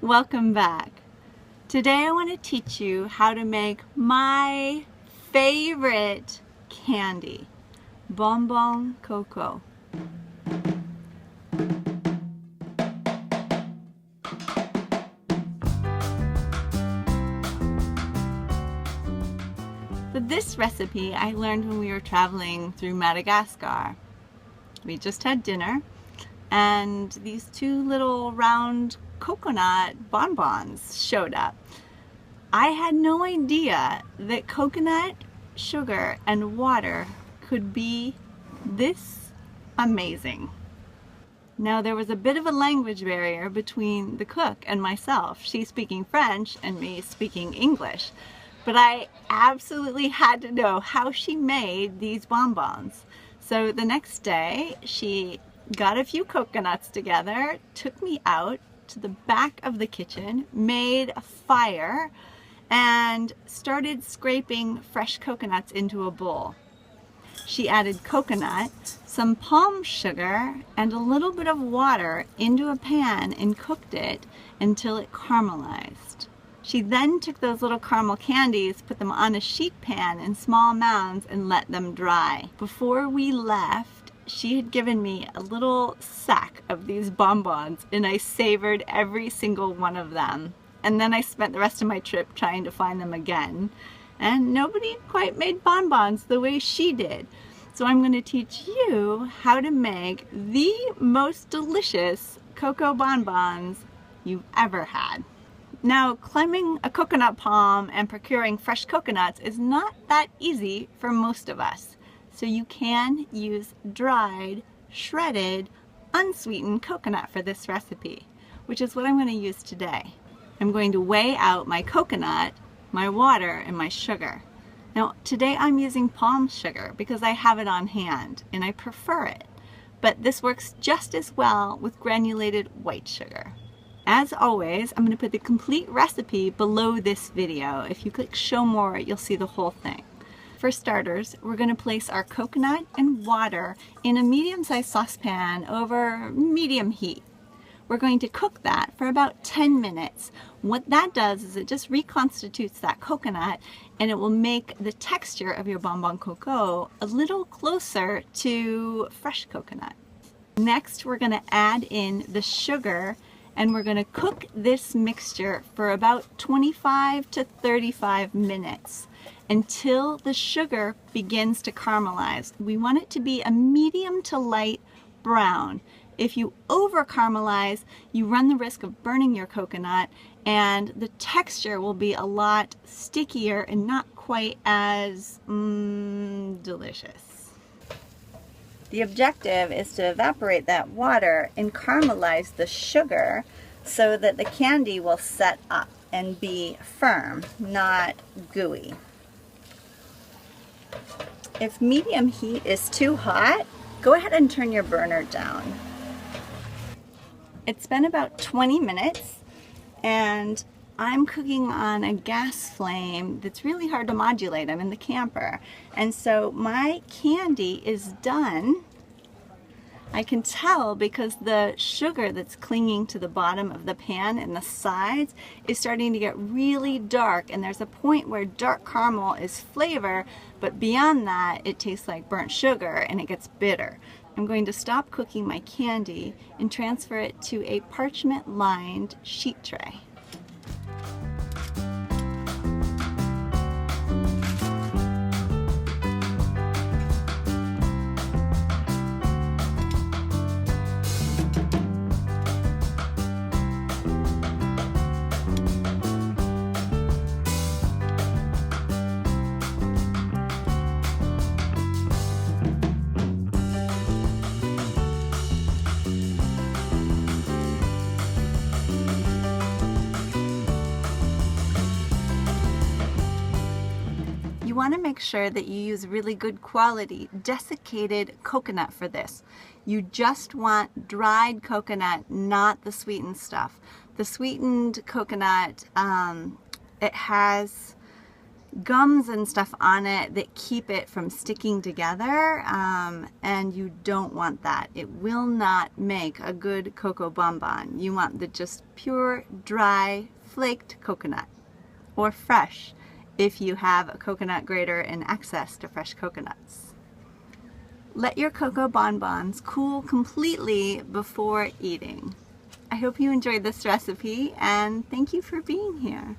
Welcome back. Today I want to teach you how to make my favorite candy, BonBon Coco. So this recipe I learned when we were traveling through Madagascar. We just had dinner and these two little round coconut bonbons showed up. I had no idea that coconut, sugar, and water could be this amazing. Now there was a bit of a language barrier between the cook and myself. She speaking French and me speaking English. But I absolutely had to know how she made these bonbons. So the next day she got a few coconuts together, took me out to the back of the kitchen, made a fire, and started scraping fresh coconuts into a bowl. She added coconut, some palm sugar, and a little bit of water into a pan and cooked it until it caramelized. She then took those little caramel candies, put them on a sheet pan in small mounds, and let them dry. Before we left, she had given me a little sack of these bonbons, and I savored every single one of them. And then I spent the rest of my trip trying to find them again. And nobody quite made bonbons the way she did. So I'm going to teach you how to make the most delicious cocoa bonbons you've ever had. Now, climbing a coconut palm and procuring fresh coconuts is not that easy for most of us. So you can use dried, shredded, unsweetened coconut for this recipe, which is what I'm going to use today. I'm going to weigh out my coconut, my water, and my sugar. Now, today I'm using palm sugar because I have it on hand and I prefer it, but this works just as well with granulated white sugar. As always, I'm going to put the complete recipe below this video. If you click show more, you'll see the whole thing. For starters, we're going to place our coconut and water in a medium-sized saucepan over medium heat. We're going to cook that for about 10 minutes. What that does is it just reconstitutes that coconut and it will make the texture of your BonBon Coco a little closer to fresh coconut. Next, we're going to add in the sugar and we're going to cook this mixture for about 25 to 35 minutes until the sugar begins to caramelize. We want it to be a medium to light brown. If you over caramelize, you run the risk of burning your coconut and the texture will be a lot stickier and not quite as delicious. The objective is to evaporate that water and caramelize the sugar so that the candy will set up and be firm, not gooey. If medium heat is too hot, go ahead and turn your burner down. It's been about 20 minutes and I'm cooking on a gas flame that's really hard to modulate. I'm in the camper. And so my candy is done. I can tell because the sugar that's clinging to the bottom of the pan and the sides is starting to get really dark, and there's a point where dark caramel is flavor, but beyond that it tastes like burnt sugar and it gets bitter. I'm going to stop cooking my candy and transfer it to a parchment lined sheet tray. You want to make sure that you use really good quality desiccated coconut for this. You just want dried coconut, not the sweetened stuff. The sweetened coconut, it has gums and stuff on it that keep it from sticking together, and you don't want that. It will not make a good cocoa bonbon. You want the just pure, dry, flaked coconut, or fresh if you have a coconut grater and access to fresh coconuts. Let your cocoa bonbons cool completely before eating. I hope you enjoyed this recipe, and thank you for being here.